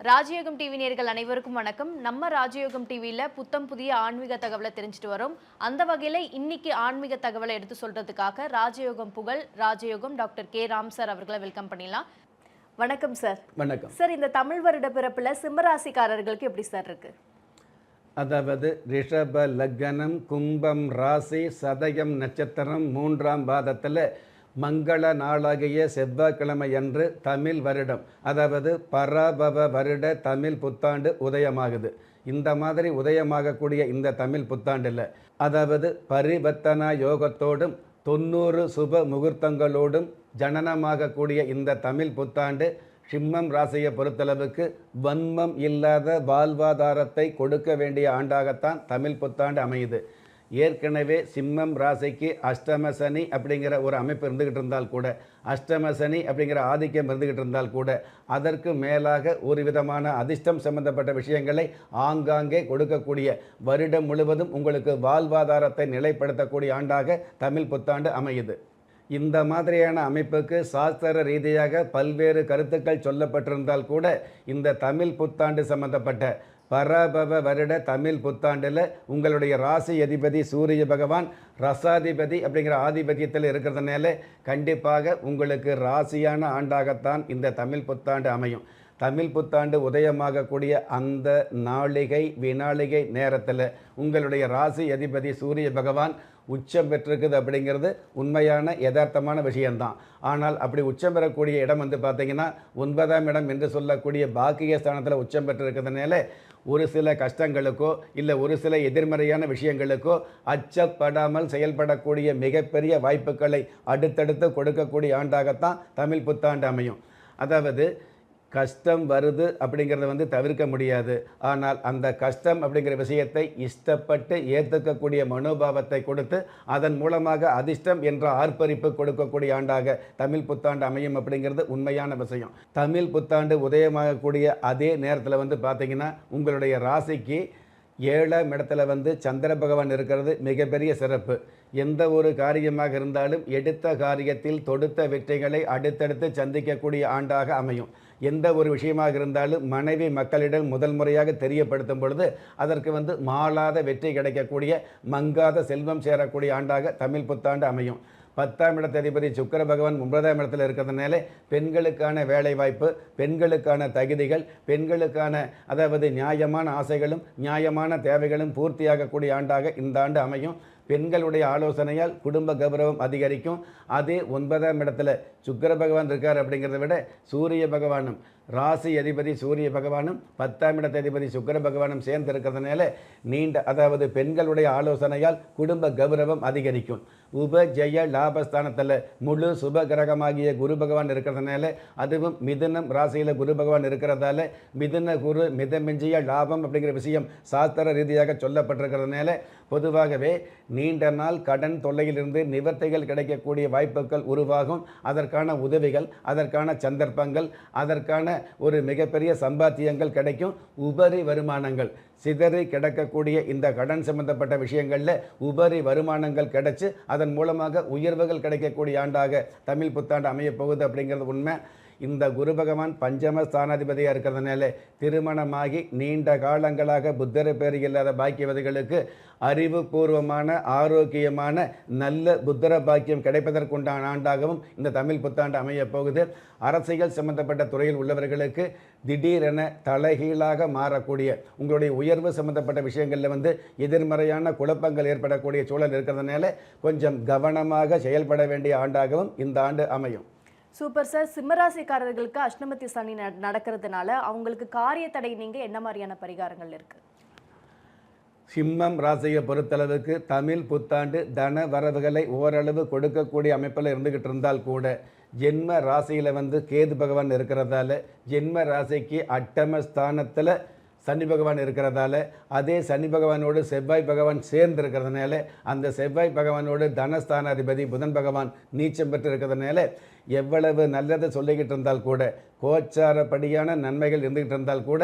ராஜயோகம் டிவி நேயர்கள் அனைவருக்கும் வணக்கம். நம்ம ராஜயோகம் டிவியில் புத்தம் புதிய ஆன்மீக தகவலை தெரிஞ்சுட்டு வரோம். அந்த வகையில் இன்னைக்கு ஆன்மீக தகவலை எடுத்து சொல்றதுக்காக ராஜயோகம் புகழ் ராஜயோகம் டாக்டர் கே ராம் சார் அவர்களை வெல்கம் பண்ணிடலாம். வணக்கம் சார். வணக்கம் சார். இந்த தமிழ் வருட பிறப்புல சிம்மராசிக்காரர்களுக்கு எப்படி சார் இருக்கு? அதாவது ரிஷப லக்னம், கும்பம் ராசி, சதயம் நட்சத்திரம் 3ஆம் பாதத்தில் மங்கள நாளாகிய செவ்வாய்க்கிழமை அன்று தமிழ் வருடம், அதாவது பராபவ வருட தமிழ் புத்தாண்டு உதயமாகுது. இந்த மாதிரி உதயமாகக்கூடிய இந்த தமிழ் புத்தாண்டில், அதாவது பரிவர்த்தனா யோகத்தோடும் 90 சுப முகூர்த்தங்களோடும் ஜனனமாகக்கூடிய இந்த தமிழ் புத்தாண்டு சிம்மம் ராசியை பொறுத்தளவுக்கு வன்மம் இல்லாத வாழ்வாதாரத்தை கொடுக்க வேண்டிய ஆண்டாகத்தான் தமிழ் புத்தாண்டு அமையுது. ஏற்கனவே சிம்மம் ராசிக்கு அஷ்டம சனி அப்படிங்கிற ஒரு அமைப்பு இருந்துக்கிட்டு இருந்தால் கூட, அஷ்டம சனி அப்படிங்கிற ஆதிக்கம் இருந்துக்கிட்டு இருந்தால் கூட, அதற்கு மேலாக ஒரு விதமான அதிர்ஷ்டம் சம்பந்தப்பட்ட விஷயங்களை ஆங்காங்கே கொடுக்கக்கூடிய, வருடம் முழுவதும் உங்களுக்கு வாழ்வாதாரத்தை நிலைப்படுத்தக்கூடிய ஆண்டாக தமிழ் புத்தாண்டு அமையுது. இந்த மாதிரியான அமைப்புக்கு சாஸ்திர ரீதியாக பல்வேறு கருத்துக்கள் சொல்லப்பட்டிருந்தால் கூட, இந்த தமிழ் புத்தாண்டு சம்பந்தப்பட்ட பராபவ வருட தமிழ் புத்தாண்டில் உங்களுடைய ராசி அதிபதி சூரிய பகவான் ரசாதிபதி அப்படிங்கிற ஆதிபத்தியத்தில் இருக்கிறதுனால கண்டிப்பாக உங்களுக்கு ராசியான ஆண்டாகத்தான் இந்த தமிழ் புத்தாண்டு அமையும். தமிழ் புத்தாண்டு உதயமாகக்கூடிய அந்த நாளிகை வினாளிகை நேரத்தில் உங்களுடைய ராசி அதிபதி சூரிய பகவான் உச்சம் பெற்றிருக்குது அப்படிங்கிறது உண்மையான யதார்த்தமான விஷயம்தான். ஆனால் அப்படி உச்சம் பெறக்கூடிய இடம் பார்த்திங்கன்னா 9ஆம் இடம் என்று சொல்லக்கூடிய பாக்கிய ஸ்தானத்தில் உச்சம் பெற்றிருக்கிறதுனால ஒரு சில கஷ்டங்களுக்கோ இல்லை ஒரு சில எதிர்மறையான விஷயங்களுக்கோ அச்சப்படாமல் செயல்படக்கூடிய மிகப்பெரிய வாய்ப்புகளை அடுத்தடுத்து கொடுக்கக்கூடிய ஆண்டாகத்தான் தமிழ் புத்தாண்டு அமையும். அதாவது கஷ்டம் வருது அப்படிங்கிறத தவிர்க்க முடியாது. ஆனால் அந்த கஷ்டம் அப்படிங்கிற விஷயத்தை இஷ்டப்பட்டு ஏற்றுக்கக்கூடிய மனோபாவத்தை கொடுத்து அதன் மூலமாக அதிர்ஷ்டம் என்ற ஆர்ப்பரிப்பு கொடுக்கக்கூடிய ஆண்டாக தமிழ் புத்தாண்டு அமையும் அப்படிங்கிறது உண்மையான விஷயம். தமிழ் புத்தாண்டு உதயமாகக்கூடிய அதே நேரத்தில் பார்த்திங்கன்னா உங்களுடைய ராசிக்கு 7ஆம் இடத்துல சந்திர பகவான் இருக்கிறது மிகப்பெரிய சிறப்பு. எந்த ஒரு காரியமாக இருந்தாலும் எடுத்த காரியத்தில் தொடுத்த வெற்றிகளை அடுத்தடுத்து சந்திக்கக்கூடிய ஆண்டாக அமையும். எந்த ஒரு விஷயமாக இருந்தாலும் மனைவி மக்களிடம் முதல் முறையாக தெரியப்படுத்தும் பொழுது அதற்கு மாளாத வெற்றி கிடைக்கக்கூடிய, மங்காத செல்வம் சேரக்கூடிய ஆண்டாக தமிழ் புத்தாண்டு அமையும். 10ஆம் இடத்து அதிபதி சுக்கிர பகவான் 9ஆம் இடத்துல இருக்கிறதுனால பெண்களுக்கான வேலைவாய்ப்பு, பெண்களுக்கான தகுதிகள், பெண்களுக்கான அதாவது நியாயமான ஆசைகளும் நியாயமான தேவைகளும் பூர்த்தியாகக்கூடிய ஆண்டாக இந்த ஆண்டு அமையும். பெண்களுடைய ஆலோசனையால் குடும்ப கௌரவம் அதிகரிக்கும். அதே 9ஆம் இடத்துல சுக்கிர பகவான் இருக்கார் அப்படிங்கிறத விட சூரிய பகவானும் ராசி அதிபதி சூரிய பகவானும் 10ஆம் இடத்து அதிபதி சுக்கிர பகவானும் சேர்ந்து இருக்கிறதுனால அதாவது பெண்களுடைய ஆலோசனையால் குடும்ப கௌரவம் அதிகரிக்கும். உபஜய லாபஸ்தானத்தில் முழு சுப கிரகமாகிய குரு பகவான் இருக்கிறதுனால, அதுவும் மிதுனம் ராசியில் குரு பகவான் இருக்கிறதால மிதுன குரு மிதமிஞ்சிய லாபம் அப்படிங்கிற விஷயம் சாஸ்திர ரீதியாக சொல்லப்பட்டிருக்கிறதுனால பொதுவாகவே நீண்ட நாள் கடன் தொல்லையிலிருந்து நிவர்த்திகள் கிடைக்கக்கூடிய வாய்ப்புகள் உருவாகும். அதற்கான உதவிகள், அதற்கான சந்தர்ப்பங்கள், அதற்கான ஒரு மிகப்பெரிய சம்பாத்தியங்கள் கிடைக்கும். உபரி வருமானங்கள், சிதறி கிடக்கக்கூடிய இந்த கடன் சம்பந்தப்பட்ட விஷயங்களில் உபரி வருமானங்கள் கிடைச்சு அதன் மூலமாக உயர்வுகள் கிடைக்கக்கூடிய ஆண்டாக தமிழ் புத்தாண்டு அமையப் போகுது அப்படிங்கிறது உண்மை. இந்த குரு பகவான் பஞ்சம ஸ்தானாதிபதியாக இருக்கிறதுனால திருமணமாகி நீண்ட காலங்களாக புத்தர பேர் இல்லாத பாக்கியவதிகளுக்கு அறிவுபூர்வமான ஆரோக்கியமான நல்ல புத்தர பாக்கியம் கிடைப்பதற்குண்டான ஆண்டாகவும் இந்த தமிழ் புத்தாண்டு அமையப் போகுது. அரசியல் சம்பந்தப்பட்ட துறையில் உள்ளவர்களுக்கு திடீரென தலைகீழாக மாறக்கூடிய, உங்களுடைய உயர்வு சம்பந்தப்பட்ட விஷயங்களில் எதிர்மறையான குழப்பங்கள் ஏற்படக்கூடிய சூழல் இருக்கிறதுனால கொஞ்சம் கவனமாக செயல்பட வேண்டிய ஆண்டாகவும் இந்த ஆண்டு அமையும். Super sir. சிம்மராசிக்காரர்களுக்கு அஷ்டமத்தி சனி நடக்கிறதுனால அவங்களுக்கு காரிய தடை நீங்க என்ன மாதிரியான பரிகாரங்கள் இருக்கு? சிம்மம் ராசியை பொறுத்தளவுக்கு தமிழ் புத்தாண்டு தன வரவுகளை ஓரளவு கொடுக்கக்கூடிய அமைப்பில் இருந்துக்கிட்டு இருந்தால் கூட, ஜென்ம ராசியில் கேது பகவான் இருக்கிறதால ஜென்ம ராசிக்கு அட்டம ஸ்தானத்தில் சனி பகவான் இருக்கிறதால, அதே சனி பகவானோடு செவ்வாய் பகவான் சேர்ந்து இருக்கிறதுனால, அந்த செவ்வாய் பகவானோடு தனஸ்தானாதிபதி புதன் பகவான் நீச்சம் பெற்று இருக்கிறதுனால எவ்வளவு நல்லதை சொல்லிக்கிட்டு இருந்தால் கூட, கோச்சாரப்படியான நன்மைகள் இருந்துக்கிட்டு இருந்தால் கூட,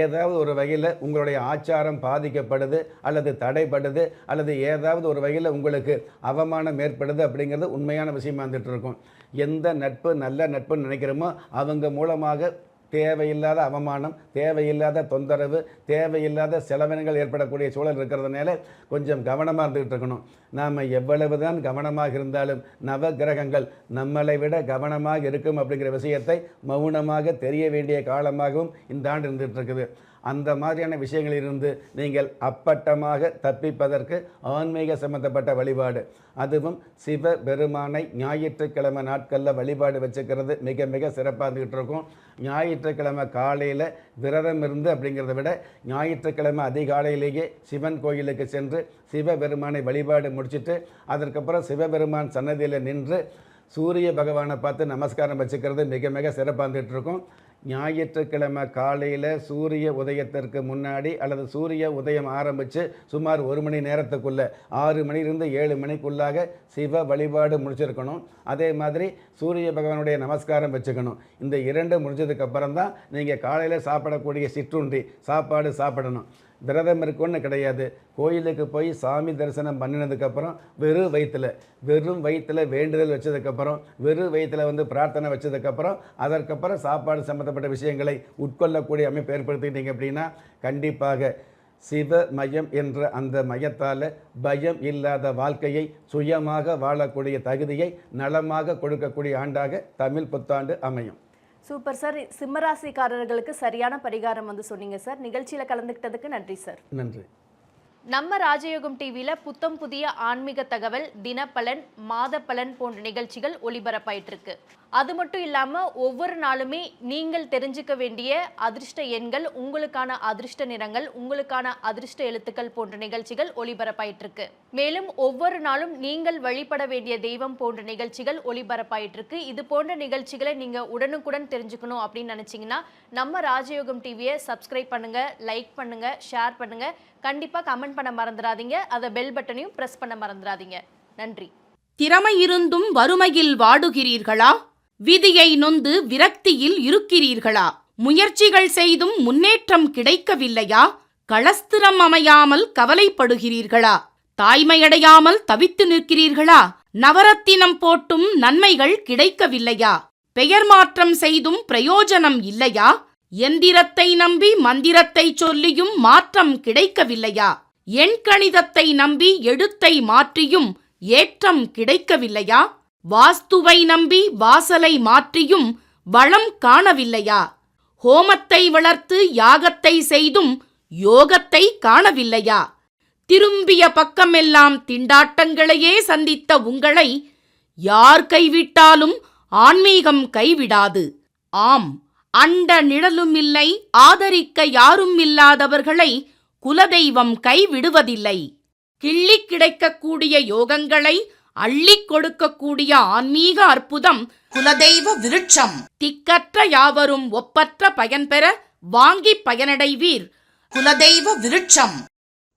ஏதாவது ஒரு வகையில் உங்களுடைய ஆச்சாரம் பாதிக்கப்படுது அல்லது தடைப்படுது அல்லது ஏதாவது ஒரு வகையில் உங்களுக்கு அவமானம் ஏற்படுது அப்படிங்கிறது உண்மையான விஷயமா இருந்துகிட்டு இருக்கும். எந்த நட்பு நல்ல நட்புன்னு நினைக்கிறோமோ அவங்க மூலமாக தேவையில்லாத அவமானம், தேவையில்லாத தொந்தரவு, தேவையில்லாத செலவினங்கள் ஏற்படக்கூடிய சூழல் இருக்கிறதுனால கொஞ்சம் கவனமாக இருந்துகிட்டு இருக்கணும். நாம் எவ்வளவுதான் கவனமாக இருந்தாலும் நவ கிரகங்கள் நம்மளை விட கவனமாக இருக்கும் அப்படிங்கிற விஷயத்தை மௌனமாக தெரிய வேண்டிய காலமாகவும் இந்த ஆண்டு இருந்துகிட்டு இருக்குது. அந்த மாதிரியான விஷயங்களிலிருந்து நீங்கள் அப்பட்டமாக தப்பிப்பதற்கு ஆன்மீக சம்பந்தப்பட்ட வழிபாடு, அதுவும் சிவ பெருமானை ஞாயிற்றுக்கிழமை நாட்களில் வழிபாடு வச்சுக்கிறது மிக மிக சிறப்பாக இருந்துகிட்டு இருக்கும். ஞாயிற்றுக்கிழமை காலையில் விரதம் இருந்து அப்படிங்கிறத விட ஞாயிற்றுக்கிழமை அதிகாலையிலேயே சிவன் கோயிலுக்கு சென்று சிவபெருமானை வழிபாடு முடிச்சுட்டு அதற்கப்புறம் சிவபெருமான் சன்னதியில் நின்று சூரிய பகவானை பார்த்து நமஸ்காரம் வச்சுக்கிறது மிக மிக சிறப்பாக இருந்துகிட்டு இருக்கும். ஞாயிற்றுக்கிழமை காலையில் சூரிய உதயத்திற்கு முன்னாடி அல்லது சூரிய உதயம் ஆரம்பித்து சுமார் 1 மணி நேரத்துக்குள்ளே 6 மணிலிருந்து 7 மணிக்குள்ளாக சிவ வழிபாடு முடிச்சிருக்கணும். அதே மாதிரி சூரிய பகவானுடைய நமஸ்காரம் வச்சுக்கணும். இந்த 2 முடிஞ்சதுக்கப்புறம் தான் நீங்கள் காலையில் சாப்பிடக்கூடிய சிற்றுண்டி சாப்பாடு சாப்பிடணும். விரதம் இருக்குன்னு கிடையாது. கோயிலுக்கு போய் சாமி தரிசனம் பண்ணினதுக்கப்புறம் வெறும் வயிற்றில் வேண்டுதல் வச்சதுக்கப்புறம் வெறும் வயிற்றில் பிரார்த்தனை வச்சதுக்கப்புறம் அதற்கப்புறம் சாப்பாடு சம்மந்தப்பட்ட விஷயங்களை உட்கொள்ளக்கூடிய அமைப்பு ஏற்படுத்திக்கிட்டீங்க அப்படின்னா கண்டிப்பாக சிவமயம் என்ற அந்த மயத்தால் பயம் இல்லாத வாழ்க்கையை சுயமாக வாழக்கூடிய தகுதியை நலமாக கொடுக்கக்கூடிய ஆண்டாக தமிழ் புத்தாண்டு அமையும். Super sir. சிம்மராசிக்காரர்களுக்கு சரியான பரிகாரம் சொன்னீங்க சார். நிகழ்ச்சியில் கலந்துக்கிட்டதுக்கு நன்றி சார். நன்றி. நம்ம ராஜயோகம் டிவியில் புத்தம் புதிய ஆன்மீக தகவல், தினப்பலன், மாத பலன் போன்ற நிகழ்ச்சிகள் ஒளிபரப்பாயிட்டு இருக்கு. அது மட்டும் இல்லாமல் ஒவ்வொரு நாளுமே நீங்கள் தெரிஞ்சுக்க வேண்டிய அதிர்ஷ்ட எண்கள், உங்களுக்கான அதிர்ஷ்ட நிறங்கள், உங்களுக்கான அதிர்ஷ்ட எழுத்துக்கள் போன்ற நிகழ்ச்சிகள் ஒளிபரப்பாயிட்டு இருக்கு. மேலும் ஒவ்வொரு நாளும் நீங்கள் வழிபட வேண்டிய தெய்வம் போன்ற நிகழ்ச்சிகள் ஒளிபரப்பாயிட்டு இருக்கு. இது போன்ற நிகழ்ச்சிகளை நீங்கள் உடனுக்குடன் தெரிஞ்சுக்கணும் அப்படின்னு நினச்சிங்கன்னா நம்ம ராஜயோகம் டிவியை சப்ஸ்கிரைப் பண்ணுங்க, லைக் பண்ணுங்க, ஷேர் பண்ணுங்க. கண்டிப்பாக கமெண்ட் பண்ண மறந்துடாதீங்க. அதை பெல் பட்டனையும் ப்ரெஸ் பண்ண மறந்துடாதீங்க. நன்றி. திறமை இருந்தும் வறுமையில் வாடுகிறீர்களா? விதியை நொந்து விரக்தியில் இருக்கிறீர்களா? முயற்சிகள் செய்தும் முன்னேற்றம் கிடைக்கவில்லையா? களஸ்திரம் அமையாமல் கவலைப்படுகிறீர்களா? தாய்மையடையாமல் தவித்து நிற்கிறீர்களா? நவரத்தினம் போட்டும் நன்மைகள் கிடைக்கவில்லையா? பெயர் மாற்றம் செய்தும் பிரயோஜனம் இல்லையா? எந்திரத்தை நம்பி மந்திரத்தை சொல்லியும் மாற்றம் கிடைக்கவில்லையா? எண்கணிதத்தை நம்பி எழுத்தை மாற்றியும் ஏற்றம் கிடைக்கவில்லையா? வாஸ்துவை நம்பி வாசலை மாற்றியும் வளம் காணவில்லையா? ஹோமத்தை வளர்த்து யாகத்தை செய்தும் யோகத்தை காணவில்லையா? திரும்பிய பக்கமெல்லாம் திண்டாட்டங்களையே சந்தித்த உங்களை யார் கைவிட்டாலும் ஆன்மீகம் கைவிடாது. ஆம், அண்ட நிழலுமில்லை, ஆதரிக்க யாரும் இல்லாதவர்களை குலதெய்வம் கைவிடுவதில்லை. கிள்ளி கிடைக்கக்கூடிய யோகங்களை அள்ளிக் கொடுக்கக்கூடிய ஆன்மீக அற்புதம் குலதெய்வ விருட்சம். திக்கற்ற யாவரும் ஒப்பற்ற பயன்பெற வாங்கி பயனடைவீர். குலதெய்வ விருட்சம்.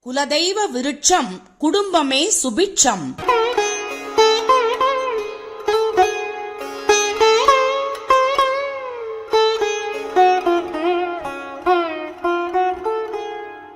குலதெய்வ விருட்சம், குடும்பமே சுபிட்சம்.